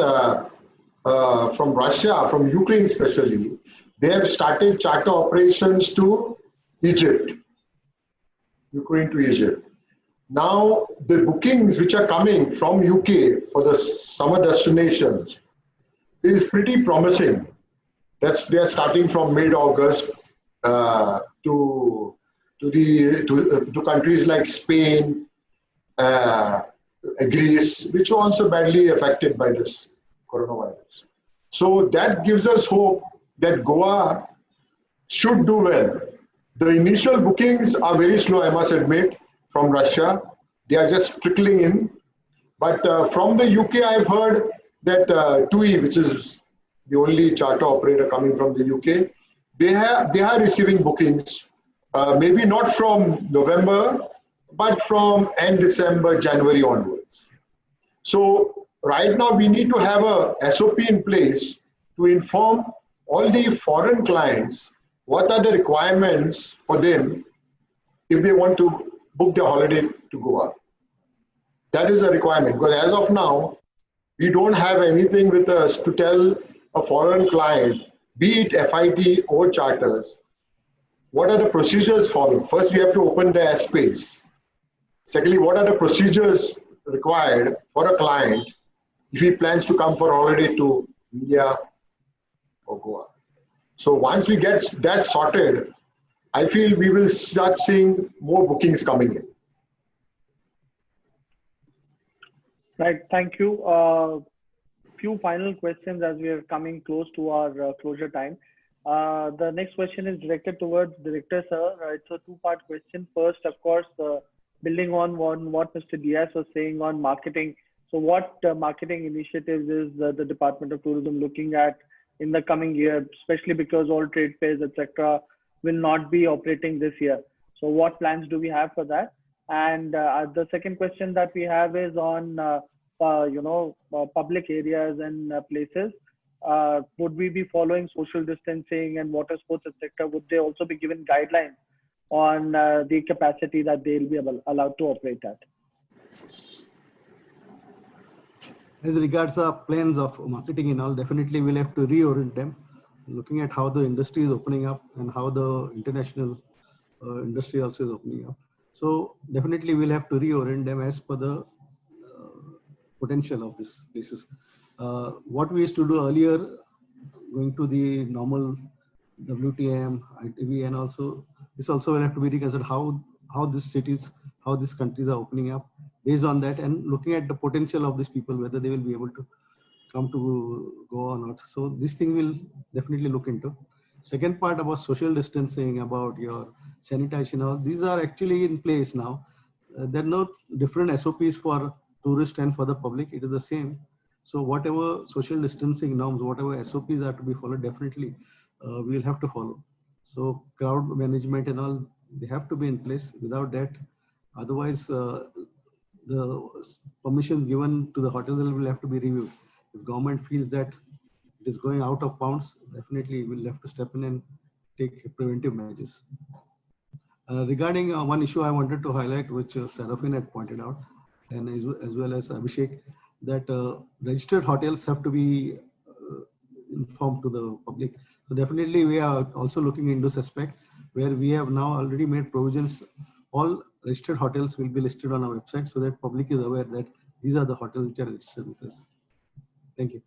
from Russia, from Ukraine especially, they have started charter operations to Egypt. Ukraine to Egypt. Now, the bookings which are coming from UK for the summer destinations is pretty promising. They are starting from mid-August to countries like Spain, Greece, which are also badly affected by this coronavirus. So that gives us hope that Goa should do well. The initial bookings are very slow, I must admit, from Russia. They are just trickling in. But from the UK, I've heard that TUI, which is the only charter operator coming from the UK, they are receiving bookings, maybe not from November, but from end December, January onwards. So right now we need to have a SOP in place to inform all the foreign clients what are the requirements for them if they want to book their holiday to Goa. That is a requirement, because as of now, we don't have anything with us to tell a foreign client, be it FIT or charters, what are the procedures followed. First, we have to open the airspace. Secondly, what are the procedures required for a client if he plans to come for a holiday to India or Goa. So once we get that sorted, I feel we will start seeing more bookings coming in. Right, thank you. Few final questions as we are coming close to our closure time. The next question is directed towards Director Sir. It's a two-part question. First, of course, building on what Mr. Diaz was saying on marketing. So what marketing initiatives is the Department of Tourism looking at in the coming year, especially because all trade fairs, etc., will not be operating this year. So what plans do we have for that? And the second question that we have is on, public areas and places. Would we be following social distancing and water sports, etc.? Would they also be given guidelines on the capacity that they'll be allowed to operate at? As regards our plans of marketing and all, definitely we'll have to reorient them, looking at how the industry is opening up and how the international industry also is opening up. So definitely we'll have to reorient them as per the potential of these places. What we used to do earlier, going to the normal WTM, ITV, and also this also will have to be reconsidered how these cities, how these countries are opening up. Based on that and looking at the potential of these people, whether they will be able to come to Goa or not. So this thing will definitely look into. Second part about social distancing, about your sanitation, all these are actually in place now. There are no different SOPs for tourists and for the public. It is the same. So whatever social distancing norms, whatever SOPs are to be followed, definitely we will have to follow. So crowd management and all, they have to be in place. Without that, otherwise the permissions given to the hotels will have to be reviewed. If government feels that it is going out of bounds, definitely we'll have to step in and take preventive measures. Regarding one issue I wanted to highlight, which Serafin had pointed out, and as well as Abhishek, that registered hotels have to be informed to the public. So definitely we are also looking into this aspect, where we have now already made provisions. All registered hotels will be listed on our website so that public is aware that These are the hotels which are registered with us. Thank you.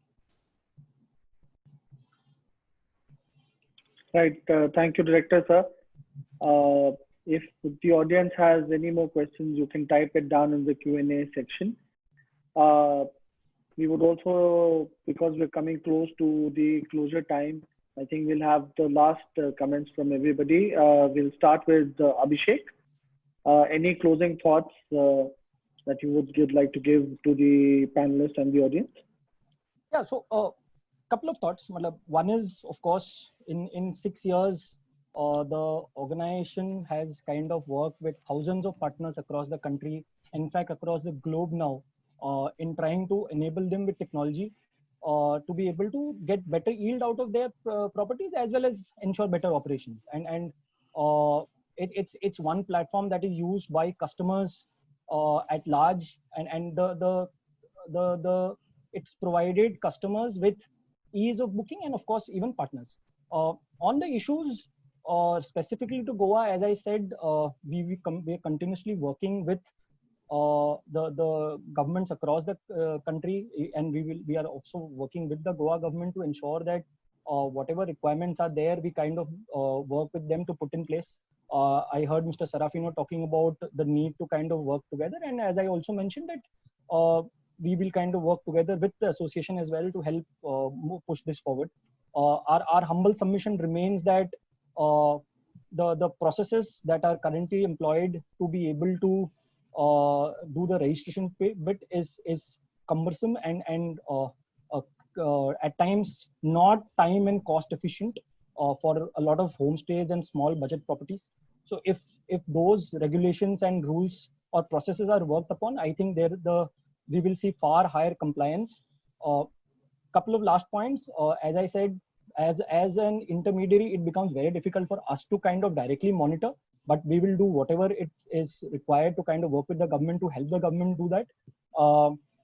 Right. Thank you, Director, sir. If the audience has any more questions, you can type it down in the Q&A section. We would also, because we're coming close to the closure time, I think we'll have the last comments from everybody. We'll start with Abhishek. Any closing thoughts that you would like to give to the panelists and the audience? Yeah, so couple of thoughts. One is, of course, in 6 years, the organization has kind of worked with thousands of partners across the country, in fact, across the globe now, in trying to enable them with technology to be able to get better yield out of their properties as well as ensure better operations. And it's one platform that is used by customers at large, and it's provided customers with ease of booking and of course even partners. On the issues specifically to Goa, as I said, we are continuously working with the governments across the country, and we are also working with the Goa government to ensure that whatever requirements are there, we kind of work with them to put in place. I heard Mr. Serafino talking about the need to kind of work together, and as I also mentioned that we will kind of work together with the association as well to help push this forward. Our humble submission remains that the processes that are currently employed to be able to do the registration bit is cumbersome and at times not time and cost efficient for a lot of homestays and small budget properties. So if those regulations and rules or processes are worked upon, I think we will see far higher compliance. Couple of last points. As I said, as an intermediary, it becomes very difficult for us to kind of directly monitor, but we will do whatever it is required to kind of work with the government to help the government do that.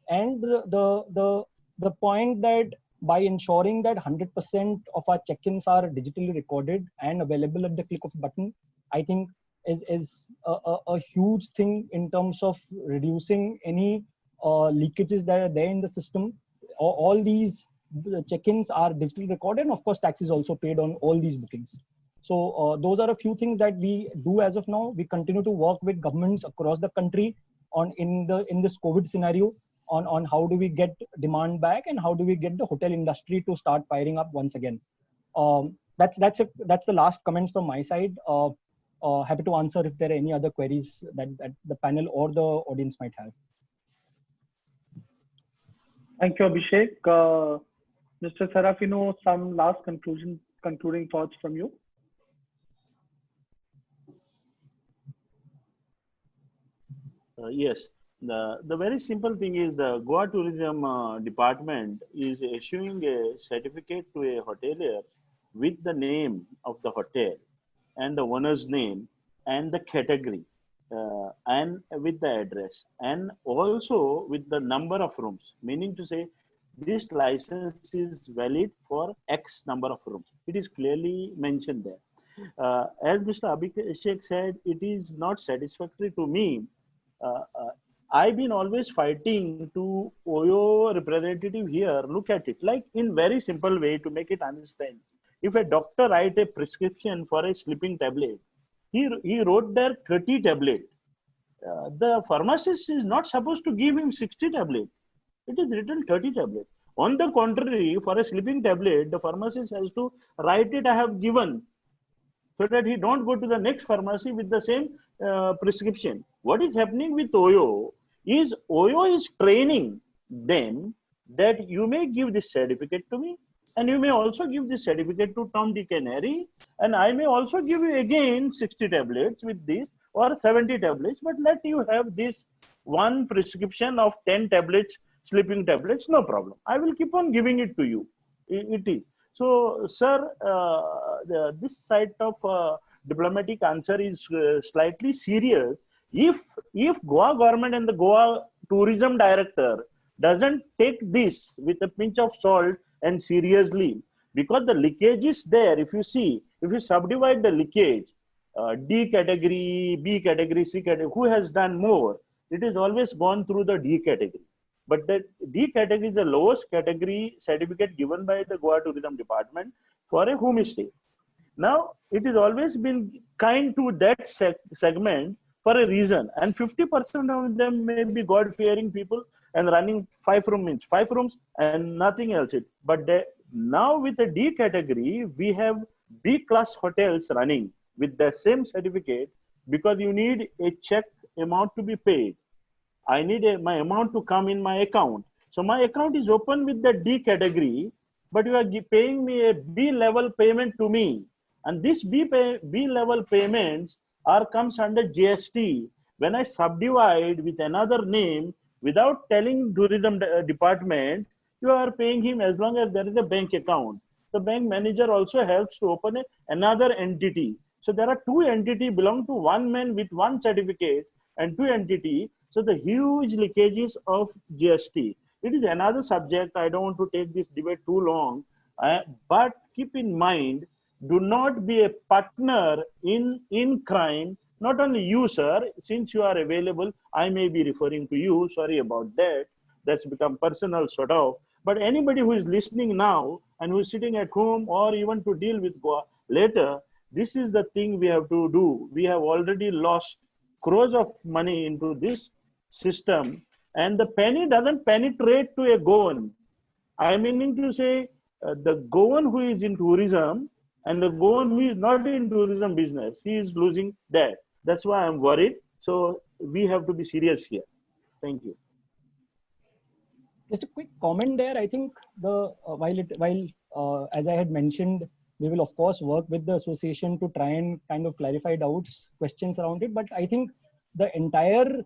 And the point that by ensuring that 100% of our check-ins are digitally recorded and available at the click of a button, I think is a huge thing in terms of reducing any leakages that are there in the system. All these check-ins are digitally recorded, and of course tax is also paid on all these bookings. So those are a few things that we do as of now. We continue to work with governments across the country in this COVID scenario on how do we get demand back and how do we get the hotel industry to start firing up once again. That's the last comments from my side. Happy to answer if there are any other queries that the panel or the audience might have. Thank you, Abhishek. Mr. Serafino, some last concluding thoughts from you. Yes, the very simple thing is the Goa Tourism Department is issuing a certificate to a hotelier with the name of the hotel and the owner's name and the category and with the address and also with the number of rooms, meaning to say this license is valid for X number of rooms. It is clearly mentioned there. As Mr. Abhishek said, it is not satisfactory to me. I've been always fighting to OYO representative here, look at it, like in very simple way to make it understand. If a doctor write a prescription for a sleeping tablet, he wrote there 30 tablets. The pharmacist is not supposed to give him 60 tablets. It is written 30 tablets. On the contrary, for a sleeping tablet, the pharmacist has to write it I have given, so that he don't go to the next pharmacy with the same prescription. What is happening with OYO is training them that you may give this certificate to me and you may also give this certificate to Tom, Dick and Harry, and I may also give you again 60 tablets with this or 70 tablets, but let you have this one prescription of 10 tablets, sleeping tablets, no problem. I will keep on giving it to you. It is. So, sir, this side of diplomatic answer is slightly serious. If Goa government and the Goa tourism director doesn't take this with a pinch of salt and seriously, because the leakage is there. If you subdivide the leakage, D category, B category, C category, who has done more? It is always gone through the D category. But the D category is the lowest category certificate given by the Goa Tourism Department for a homestay. Now, it has always been kind to that segment for a reason. And 50% of them may be God-fearing people and running 5 rooms and nothing else. But now with the D category, we have B-class hotels running with the same certificate because you need a check amount to be paid. I need my amount to come in my account. So my account is open with the D category, but you are paying me a B level payment to me. And this B level payments comes under GST. When I subdivide with another name without telling tourism department, you are paying him as long as there is a bank account. The bank manager also helps to open another entity. So there are 2 entities belong to one man with one certificate and 2 entities. So the huge leakages of GST. It is another subject. I don't want to take this debate too long, but keep in mind, do not be a partner in crime. Not only you, sir, since you are available, I may be referring to you. Sorry about that. That's become personal sort of. But anybody who is listening now and who is sitting at home or even to deal with Goa later, this is the thing we have to do. We have already lost crores of money into this system, and the penny doesn't penetrate to a Goan. I mean to say the Goan who is in tourism and the Goan who is not in tourism business, he is losing that. That's why I'm worried. So we have to be serious here. Thank you. Just a quick comment there. I think as I had mentioned, we will of course work with the association to try and kind of clarify doubts, questions around it. But I think the entire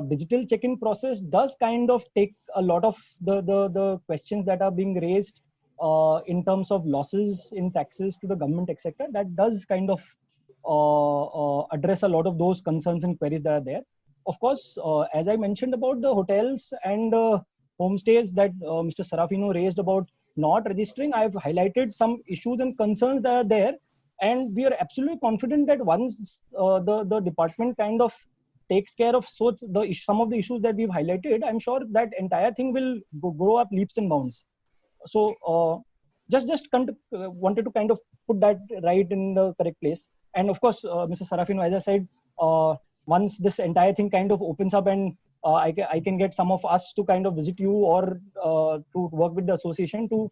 digital check-in process does kind of take a lot of the questions that are being raised in terms of losses in taxes to the government, etc. That does kind of address a lot of those concerns and queries that are there. Of course, as I mentioned about the hotels and homestays that Mr. Sarafino raised about not registering, I've highlighted some issues and concerns that are there. And we are absolutely confident that once the department kind of takes care of some of the issues that we've highlighted, I'm sure that entire thing will grow up leaps and bounds. So just wanted to kind of put that right in the correct place. And of course, Mr. Sarafino, as I said, once this entire thing kind of opens up and I can get some of us to kind of visit you or to work with the association to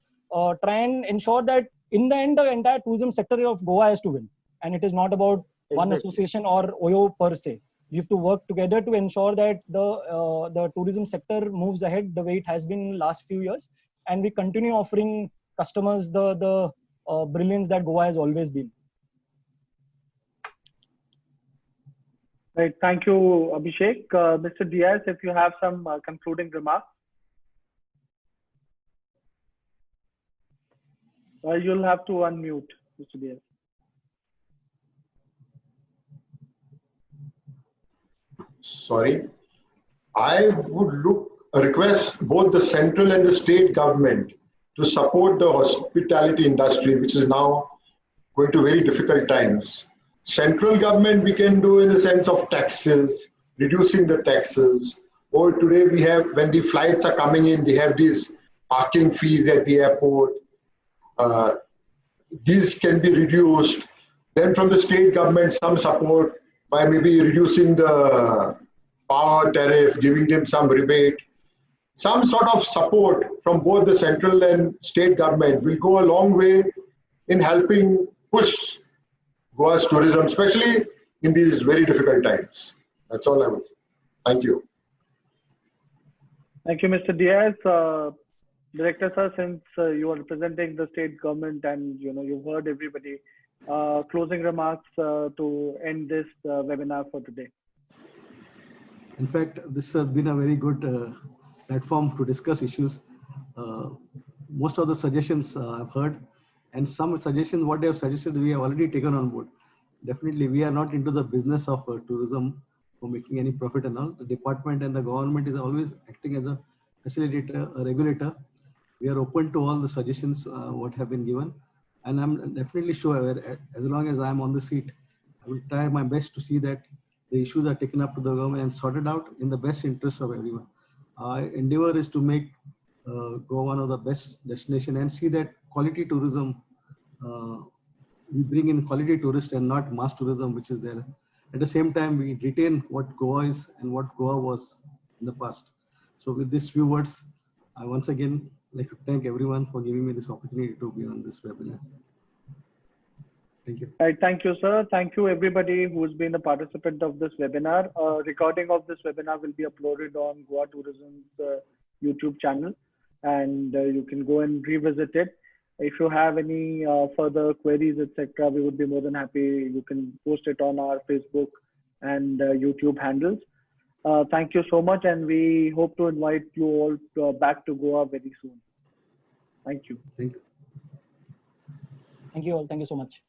try and ensure that in the end, the entire tourism sector of Goa has to win. And it is not about one association or OYO per se. We have to work together to ensure that the tourism sector moves ahead the way it has been in the last few years. And we continue offering customers the brilliance that Goa has always been. Right. Thank you, Abhishek. Mr. Diaz, if you have some concluding remarks. You'll have to unmute, Mr. Diaz. Sorry. I would request both the central and the state government to support the hospitality industry, which is now going to very difficult times. Central government we can do in the sense of taxes, reducing the taxes. Or today we have, when the flights are coming in, they have these parking fees at the airport. These can be reduced. Then from the state government, some support by maybe reducing the power tariff, giving them some rebate. Some sort of support from both the central and state government will go a long way in helping push Goa's tourism, especially in these very difficult times. That's all I would say. Thank you. Thank you, Mr. Diaz. Director sir, since you are representing the state government and you've heard everybody, closing remarks to end this webinar for today. In fact, this has been a very good platform to discuss issues. Most of the suggestions I've heard, and some suggestions what they have suggested we have already taken on board. Definitely, we are not into the business of tourism for making any profit and all. The department and the government is always acting as a facilitator, a regulator. We are open to all the suggestions what have been given, and I'm definitely sure as long as I'm on the seat, I will try my best to see that the issues are taken up to the government and sorted out in the best interest of everyone. our endeavor is to make Goa one of the best destination and see that quality tourism, we bring in quality tourists and not mass tourism, which is there. At the same time, we retain what Goa is and what Goa was in the past. So with these few words, I once again like to thank everyone for giving me this opportunity to be on this webinar. Thank you. Right, thank you, sir. Thank you, everybody who's been a participant of this webinar. Recording of this webinar will be uploaded on Goa Tourism's YouTube channel, and you can go and revisit it. If you have any further queries, etc., we would be more than happy. You can post it on our Facebook and YouTube handles. Thank you so much, and we hope to invite you all back to Goa very soon. Thank you. Thank you. Thank you all. Thank you so much.